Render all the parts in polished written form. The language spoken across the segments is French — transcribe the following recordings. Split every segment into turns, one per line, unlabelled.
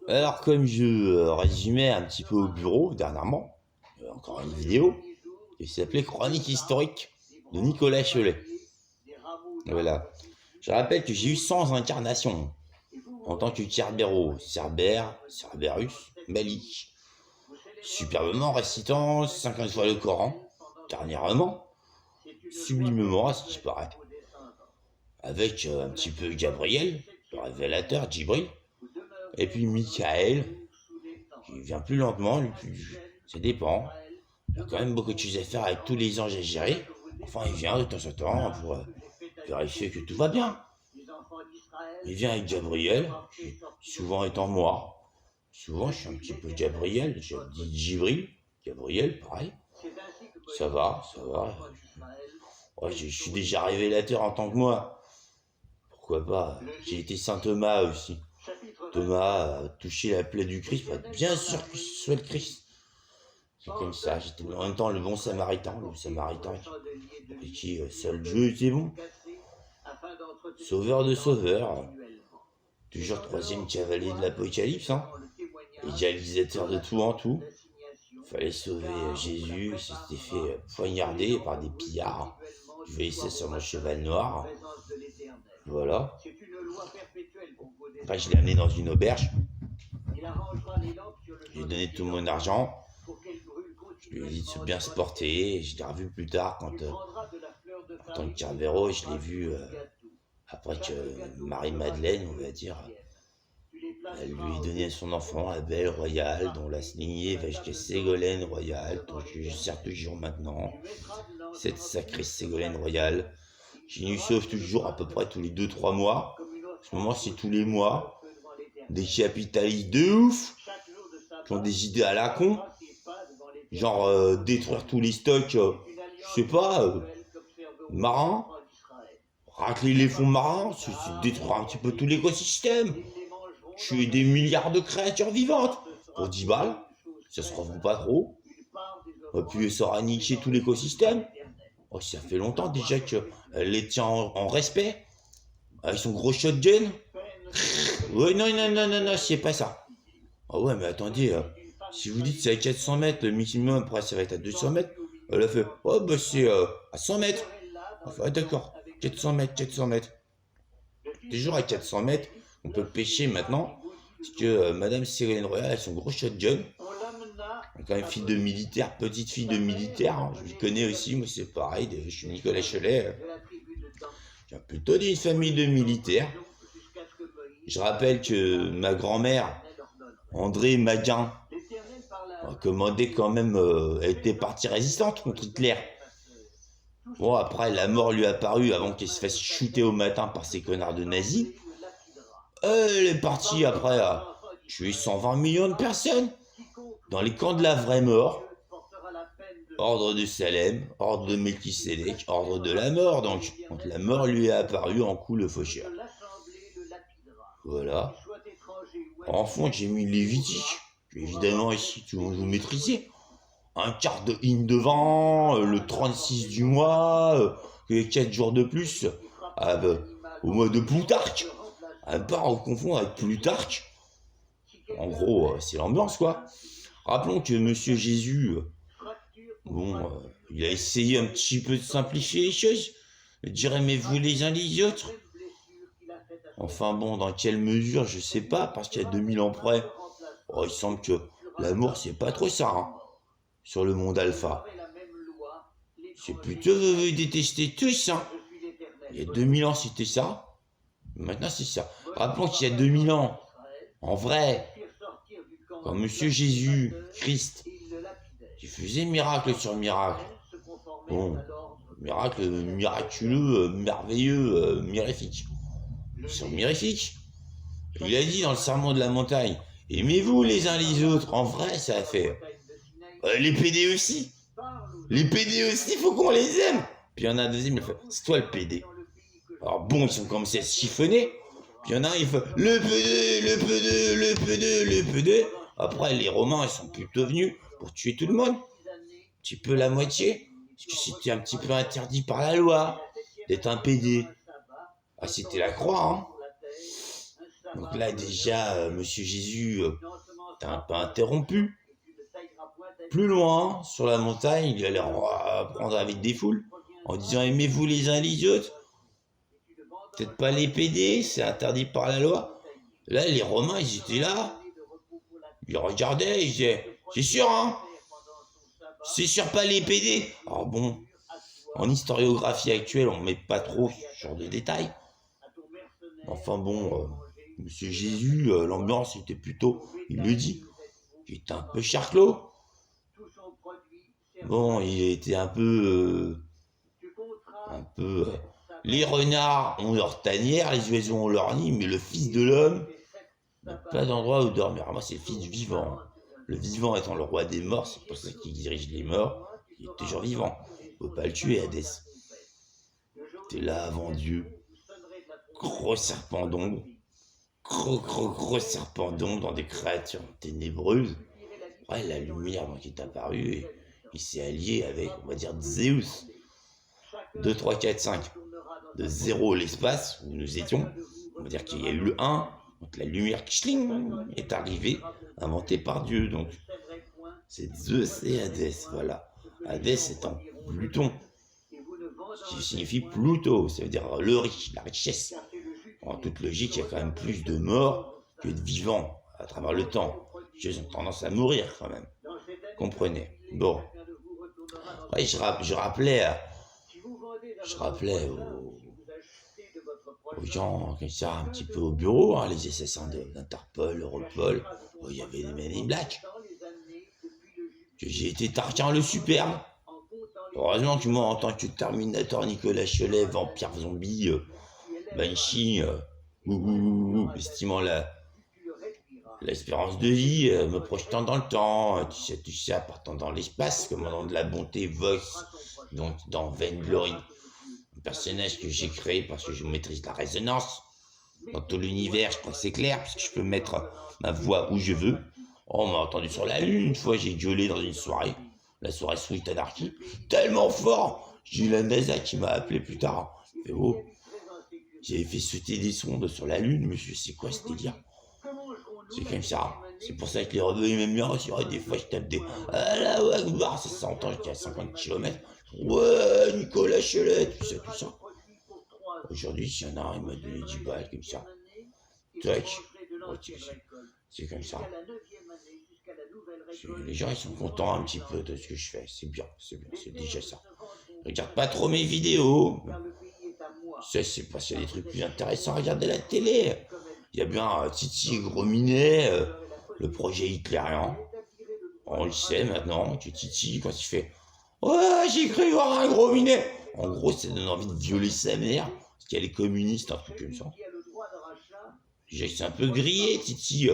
Alors, comme je résumais un petit peu au bureau dernièrement, encore une vidéo qui s'appelait Chronique historique de Nicolas Cholet. Voilà. Je rappelle que j'ai eu 100 incarnations en tant que Cerbero, Cerbère, Cerberus, Malik, superbement récitant 50 fois le Coran, dernièrement, sublimement à ce qui paraît, avec un petit peu Gabriel, le révélateur, Djibril, et puis Michael, qui vient plus lentement, ça dépend. Il y a quand même beaucoup de choses à faire avec tous les anges à gérer. Enfin, il vient de temps en temps pour vérifier que tout va bien. Il vient avec Gabriel, qui souvent étant moi. Souvent, je suis un petit peu Gabriel, je dis Djibril, Gabriel, pareil. Ça va, ça va. Ouais, je suis déjà révélateur en tant que moi. Pourquoi pas? J'ai été Saint Thomas aussi. Thomas a touché la plaie du Christ pour être bien sûr que ce soit le Christ. C'est comme ça, j'étais en même temps le bon samaritain, qui seul Dieu était bon. Sauveur de sauveurs, toujours troisième cavalier de l'Apocalypse, hein. Égalisateur de tout en tout. Fallait sauver Jésus, il s'était fait poignarder par des pillards. Je vais laisser sur mon cheval noir. Voilà. Après, je l'ai amené dans une auberge. J'ai donné tout mon argent. Je lui ai dit de bien se porter. Je l'ai revu plus tard en tant que Cerbero. Je l'ai vu après que Marie-Madeleine, on va dire, elle lui a donné son enfant, la belle royale, dont la lignée va jusqu'à Ségolène royale, dont je sers toujours maintenant. Cette sacrée Ségolène royale, qui nous sauve toujours à peu près tous les 2-3 mois. En ce moment, c'est tous les mois. Des capitalistes de ouf, qui ont des idées à la con, genre détruire tous les stocks, je sais pas, marins, racler les fonds marins, c'est détruire un petit peu tout l'écosystème, tuer des milliards de créatures vivantes pour 10 balles, ça se revend pas trop, et puis ça aura niqué tout l'écosystème. Oh, ça fait longtemps déjà qu'elle les tient en respect, avec son gros shotgun. Ouais, non, c'est pas ça. Ah ouais, mais attendez, si vous dites que c'est à 400 mètres, le maximum, après ça va être à 200 mètres, elle a fait, oh bah c'est à 100 mètres. Enfin, d'accord, 400 mètres, 400 mètres. Toujours à 400 mètres, on peut pêcher maintenant, parce que Madame Ségolène Royal a son gros shotgun. Quand même fille de militaire, petite fille de militaire, hein, je lui connais aussi, moi c'est pareil, je suis Nicolas Cholet. Je viens plutôt d'une famille de militaires. Je rappelle que ma grand-mère, André Maguin, a commandé quand même, elle était partie résistante contre Hitler. Bon, après, la mort lui a apparu avant qu'elle se fasse shooter au matin par ces connards de nazis. Elle est partie après à tuer 120 millions de personnes dans les camps de la vraie mort. Ordre de Salem, ordre de Melchisédek, ordre de la mort, donc. Quand la mort lui est apparue en coup le faucheur. Voilà. En fond, j'ai mis Lévitique. Évidemment, ici, tout le monde vous maîtrisez. Un quart de in devant, le 36 du mois, 4 jours de plus, au mois de Plutarque. À ne pas confondre avec Plutarque. En gros, c'est l'ambiance, quoi. Rappelons que Monsieur Jésus, il a essayé un petit peu de simplifier les choses. Dire aimez-vous les uns les autres. Enfin bon, dans quelle mesure, je sais pas, parce qu'il y a 2000 ans près, il semble que l'amour, c'est pas trop ça, hein, sur le monde alpha. C'est plutôt détester tous, hein. Il y a 2000 ans, c'était ça. Maintenant, c'est ça. Rappelons qu'il y a 2000 ans, en vrai, quand Monsieur Jésus, Christ, qui faisait miracle sur miracle, bon, miracle miraculeux, merveilleux, mirifique. Sur mirifique. Il a dit dans le sermon de la montagne, aimez-vous les uns les autres. En vrai, ça a fait. Les PD aussi. Les PD aussi, faut qu'on les aime. Puis il y en a un deuxième, il fait, c'est toi le PD. Alors bon, ils sont commencé à se chiffonner. Puis il y en a un, il fait, le PD. Après, les Romains, ils sont plutôt venus pour tuer tout le monde. Un petit peu la moitié. Parce que c'était un petit peu interdit par la loi d'être un PD. Ah, c'était la croix, hein. Donc là, déjà, Monsieur Jésus t'as un peu interrompu. Plus loin, sur la montagne, il allait prendre avec des foules, en disant « Aimez-vous les uns les autres ?» Peut-être pas les PD, c'est interdit par la loi. Là, les Romains, ils étaient là. Ils regardaient, ils disaient « C'est sûr, hein? C'est sûr pas les PD ?» Alors bon, en historiographie actuelle, on ne met pas trop ce genre de détails. Enfin bon, Monsieur Jésus, l'ambiance était plutôt, il le dit, il était un peu charclos. Bon, il était un peu... les renards ont leur tanière, les oiseaux ont leur nid, mais le Fils de l'homme n'a pas d'endroit où dormir. Alors moi, c'est le Fils du vivant. Le vivant étant le roi des morts, c'est pour ça qu'il dirige les morts. Il est toujours vivant. On ne peut pas le tuer, Hadès. T'es là avant Dieu. Gros serpent d'ombre. Gros serpent d'ombre dans des créatures ténébreuses. Ouais, la lumière donc, est apparue et il s'est allié avec, on va dire, Zeus. 2, 3, 4, 5. De 0 l'espace où nous étions. On va dire qu'il y a eu le 1. Donc la lumière est arrivée, inventée par Dieu. Donc c'est Zeus et Hadès. Voilà. Hadès étant Pluton. Qui signifie Pluto. Ça veut dire le riche, la richesse. En toute logique, il y a quand même plus de morts que de vivants à travers le temps. Ils ont tendance à mourir quand même. Comprenez. Bon. Ouais, je rappelais aux gens comme ça, un petit peu au bureau, hein, les assassins d'Interpol, Europol, il y avait des Men in Black. Que j'ai été Tarkin le Superbe. Heureusement que moi, en tant que Terminator, Nicolas Cholet, vampire zombie, Banshee, estimant l'espérance de vie, me projetant dans le temps, tu sais, partant dans l'espace, commandant de la bonté, Vox, donc dans Vainglory, un personnage que j'ai créé parce que je maîtrise la résonance. Dans tout l'univers, je crois que c'est clair, puisque je peux mettre ma voix où je veux. Oh, on m'a entendu sur la lune, une fois j'ai gueulé dans une soirée, la soirée Sweet Anarchy, tellement fort, j'ai eu la NASA qui m'a appelé plus tard. Fait, oh, j'avais fait sauter des sondes sur la lune, monsieur, c'est quoi ce délire? C'est comme ça. C'est pour ça que les rebeux ils m'aiment bien aussi. Des fois je tape des ah là ouais, ça s'entend, j'étais à 50 km. Ouais, Nicolas Cholet, tout ça. Aujourd'hui, s'il y en a un, il m'a donné 10 balles comme ça. Tac. C'est comme ça. Les gens ils sont contents un petit peu de ce que je fais. C'est bien, c'est déjà ça. Regarde pas trop mes vidéos. Ça, c'est parce qu'il y a des trucs plus intéressants à regarder la télé. Il y a bien Titi Gros Minet, le projet hitlérien. On le sait maintenant que Titi, quand il fait « Ouais, j'ai cru voir un gros minet !» En gros, ça donne envie de violer sa mère, parce qu'elle est communiste, un truc comme ça. C'est un peu grillé, Titi.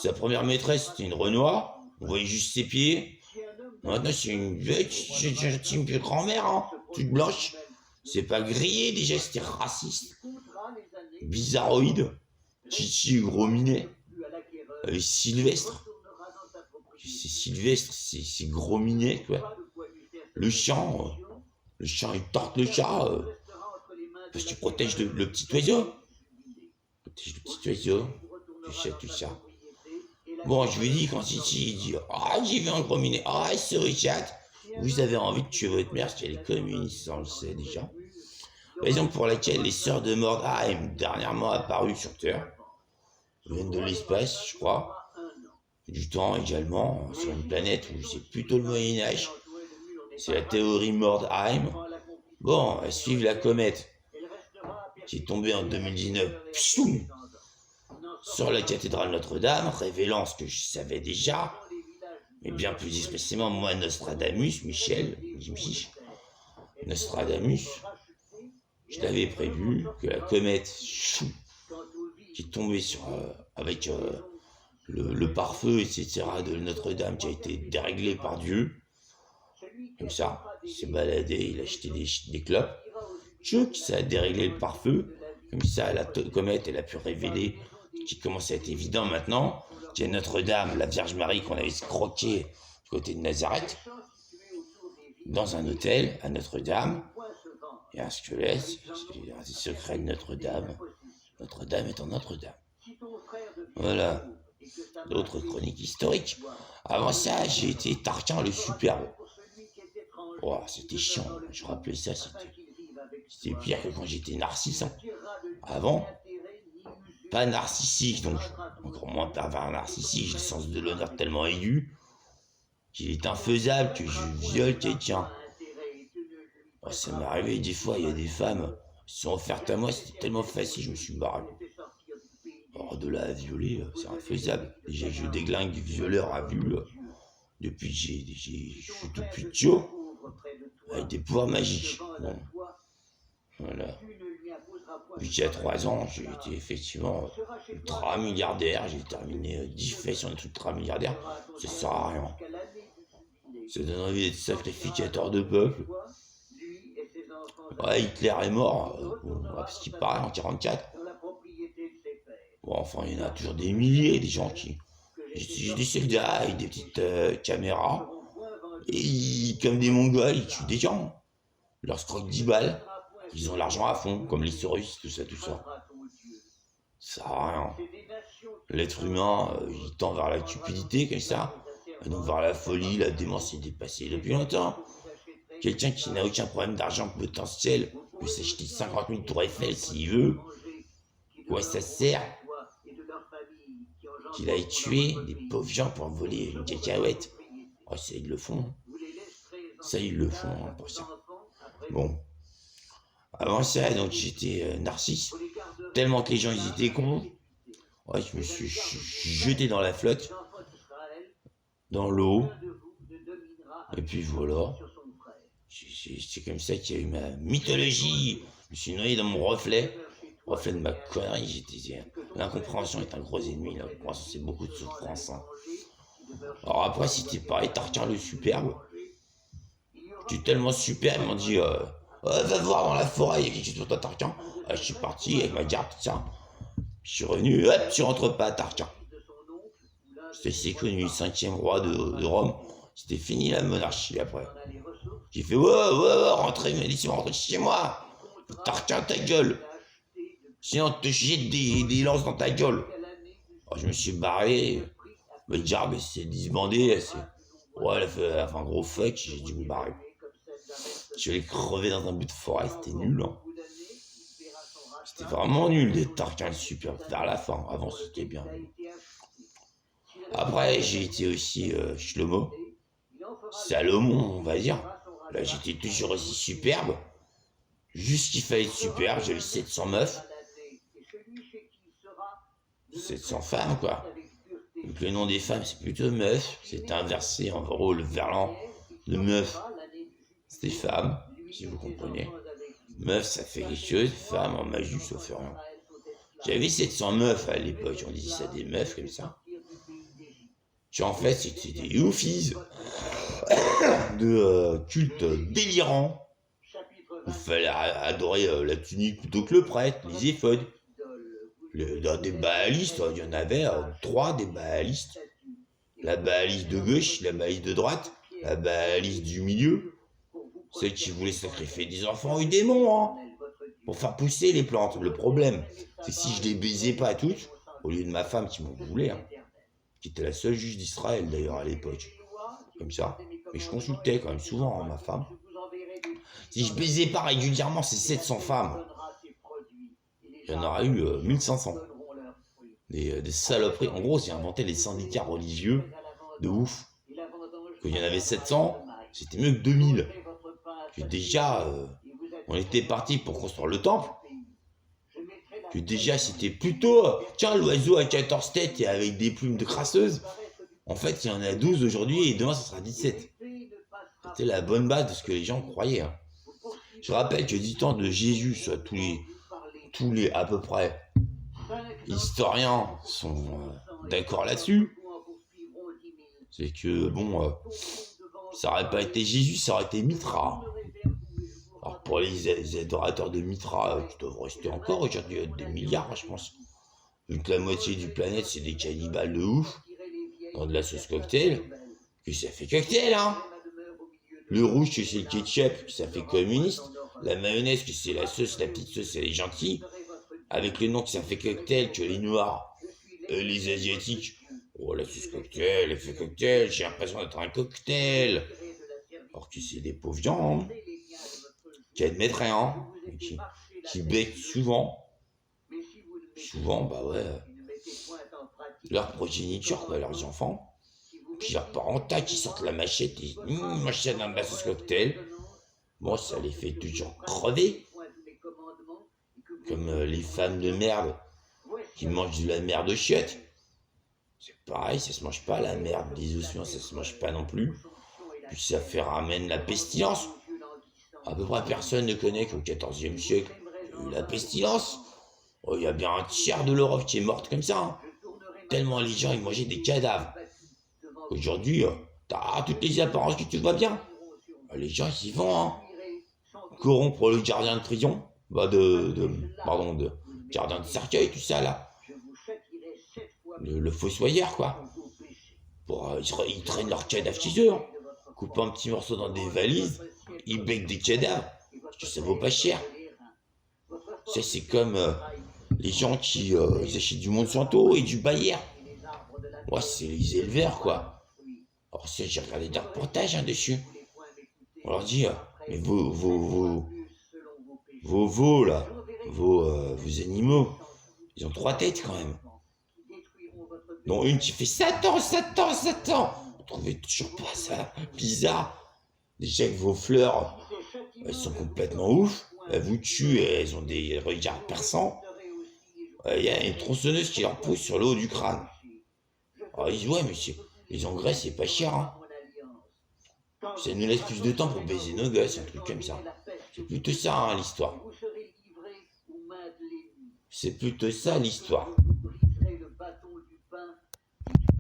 Sa première maîtresse, c'était une Renoir. On voyait juste ses pieds. Maintenant, c'est une vieille grand-mère, hein, toute blanche. C'est pas grillé, déjà, c'était raciste. Bizarroïde. Titi Gros Minet. Sylvestre. C'est Sylvestre, c'est Gros Minet, quoi. Le chant, il torte le chat. Parce que tu protèges le petit oiseau. Tout ça. Bon, je lui dis quand Titi dit « Ah, j'ai vu un Gros Minet. Ah, c'est Richard. Vous avez envie de tuer votre mère, parce qu'elle est communiste, ça on le sait déjà. » Raison pour laquelle les sœurs de Mordheim, dernièrement apparues sur Terre, viennent de l'espace, je crois, du temps également, sur une planète où c'est plutôt le Moyen-Âge. C'est la théorie Mordheim. Bon, elles suivent la comète qui est tombée en 2019 sur la cathédrale Notre-Dame, révélant ce que je savais déjà, mais bien plus expressément, moi, Nostradamus, Nostradamus, je l'avais prévu que la comète qui est tombée avec le pare-feu, etc., de Notre-Dame qui a été déréglé par Dieu, comme ça, il s'est baladé, il a acheté des clopes, ça a déréglé le pare-feu, comme ça, la comète, elle a pu révéler, qui commence à être évident maintenant, qu'il y a Notre-Dame, la Vierge Marie qu'on avait croquée du côté de Nazareth, dans un hôtel à Notre-Dame. Il y a un squelette, c'est un des secrets de Notre-Dame. Notre-Dame est en Notre-Dame. Voilà, d'autres chroniques historiques. Avant ça, j'ai été Tarquin le Superbe. Oh, c'était chiant, je rappelais ça, c'était pire que quand j'étais Narcisse. Hein. Avant, pas narcissique, donc encore moins pervers narcissique, j'ai le sens de l'honneur tellement aigu qu'il est infaisable que je viole quelqu'un. Oh, ça m'est arrivé des fois, il y a des femmes qui sont offertes à moi, c'était tellement facile, je me suis barré. Or, de là à violer, c'est infaisable. Déjà, je déglingue du violeur à vue depuis que je suis tout petit, avec des pouvoirs magiques. Bon, voilà. Puis il y a 3 ans, j'ai été effectivement ultra milliardaire, j'ai terminé 10 faits sur un truc ultra milliardaire, ça sert à rien. Ça donne envie d'être sacrificateur de peuple. Ouais, Hitler est mort, bon, parce qu'il paraît en 44. Bon, enfin, il y en a toujours des milliers, des gens qui... J'ai des soldats avec des petites caméras, et comme des Mongols, ils tuent des gens. Ils leur scroquent 10 balles, ils ont l'argent à fond, comme les Russes, tout ça, tout ça. Ça sert à rien. L'être humain, il tend vers la cupidité, comme ça, et donc vers la folie, la démence est dépassée depuis longtemps. Quelqu'un qui n'a aucun problème d'argent potentiel peut s'acheter 50 000 tours Eiffel s'il veut. Ouais, ça sert qu'il aille tuer des pauvres gens pour voler une cacahuète. Oh, ça, ils le font. Ça, ils le font, hein, pour ça. Bon. Avant ça, donc, j'étais Narcisse. Tellement que les gens, ils étaient cons. Ouais, je me suis jeté dans la flotte. Dans l'eau. Et puis voilà. C'est comme ça qu'il y a eu ma mythologie. Je me suis noyé dans mon reflet de ma connerie. L'incompréhension est un gros ennemi. L'incompréhension, c'est beaucoup de souffrance. Hein. Alors après, si t'es pareil, Tarquin le Superbe. J'étais tellement super, ils m'ont dit va voir dans la forêt, il y a quelque chose sur toi, Tarquin. Je suis parti avec ma garde, tiens. Je suis revenu, hop, tu rentres pas, Tarquin. C'est connu, 5e roi de Rome. C'était fini la monarchie après. J'ai fait rentrez, mais laissez-moi rentrer chez moi. Tarquin, ta gueule. Sinon, on te jette des lances dans ta gueule. Alors, je me suis barré. Ma garde s'est disbandée. Ouais, elle a fait un gros fuck, j'ai dû me barrer. Je suis allé crever dans un bout de forêt, c'était nul. Hein. C'était vraiment nul d'être Tarquin le Superbe vers la fin. Avant, c'était bien. Après, j'ai été aussi Shlomo. Salomon, on va dire. Là, j'étais toujours aussi superbe. Juste qu'il fallait être superbe, j'avais 700 meufs. 700 femmes, quoi. Donc le nom des femmes, c'est plutôt meuf. C'est inversé, en gros, le verlan de meuf, c'est femme, si vous comprenez. Meuf, ça fait quelque chose, femme en magie, ça fait rien. J'avais 700 meufs à l'époque, on disait ça des meufs comme ça. Puis en fait, c'était des oufis de culte délirant. Il fallait adorer la tunique plutôt que le prêtre, les éphodes. Des baalistes, il y en avait 3 des baalistes. La baaliste de gauche, la baaliste de droite, la baaliste du milieu. Celle qui voulait sacrifier des enfants aux démons, hein, pour faire pousser les plantes. Le problème, c'est que si je les baisais pas toutes, au lieu de ma femme qui m'en voulait, hein, qui était la seule juge d'Israël d'ailleurs à l'époque, comme ça, mais je consultais quand même souvent hein, ma femme. Si je baisais pas régulièrement ces 700 femmes, il y en aurait eu 1500. Des saloperies. En gros, j'ai inventé les syndicats religieux de ouf. Quand il y en avait 700, c'était mieux que 2000. Que déjà, on était parti pour construire le temple. Que déjà, c'était plutôt, tiens, l'oiseau à 14 têtes et avec des plumes de crasseuse. En fait, il y en a 12 aujourd'hui et demain, ça sera 17. C'était la bonne base de ce que les gens croyaient. Hein. Je rappelle que du temps de Jésus, tous les à peu près historiens sont d'accord là-dessus. C'est que, bon, ça aurait pas été Jésus, ça aurait été Mithra. Alors pour les adorateurs de Mithra, qui doivent rester encore aujourd'hui des milliards, je pense. Vu que la moitié du planète, c'est des cannibales de ouf, dans de la sauce cocktail, que ça fait cocktail, hein. Le rouge, que c'est le ketchup, que ça fait communiste. La mayonnaise, que c'est la sauce, la petite sauce, c'est les gentils. Avec le nom que ça fait cocktail, que les noirs Et les Asiatiques, oh la sauce cocktail, l'effet cocktail, j'ai l'impression d'être un cocktail. Alors que c'est des pauvres gens, hein, qui admettent rien, hein, et qui becquent souvent. Souvent, bah ouais, leur progéniture, quoi, leurs enfants. Puis leurs parents, tac, ils sortent la machette et moi je dans la sauce cocktail. Moi, ça les fait toujours crever. Comme les femmes de merde qui mangent de la merde de chiottes. C'est pareil, ça se mange pas la merde des ossements, ça se mange pas non plus. Puis ça fait ramène la pestilence. À peu près personne ne connaît qu'au XIVe siècle, il y a eu la pestilence. Oh, il y a bien un tiers de l'Europe qui est morte comme ça. Hein. Tellement les gens ils mangeaient des cadavres. Aujourd'hui, t'as toutes les apparences que tu vois bien. Les gens ils y vont, hein. Corrompre le gardien de prison, bah de gardien de cercueil, tout ça là. Le fossoyeur quoi. Pour, ils traînent leurs cadavres chez eux, hein. Coupent un petit morceau dans des valises, ils becquent des cadavres, parce que ça vaut pas cher. Ça c'est comme les gens qui ils achètent du Monsanto et du Bayer. Ouais, c'est les éleveurs quoi. Alors ça j'ai regardé des reportages hein, dessus. On leur dit, mais vos veaux là, vos animaux, ils ont 3 têtes quand même. Dont une qui fait Satan. Vous trouvez toujours pas ça bizarre? Déjà que vos fleurs, elles sont complètement ouf. Elles vous tuent et elles ont des regards perçants. Il y a une tronçonneuse qui leur pousse sur le haut du crâne. Alors ils disent, ouais, mais les engrais, c'est pas cher. Hein. Ça nous laisse plus de temps pour baiser nos gosses, un truc comme ça. C'est plutôt ça, hein, l'histoire. C'est plutôt ça, l'histoire.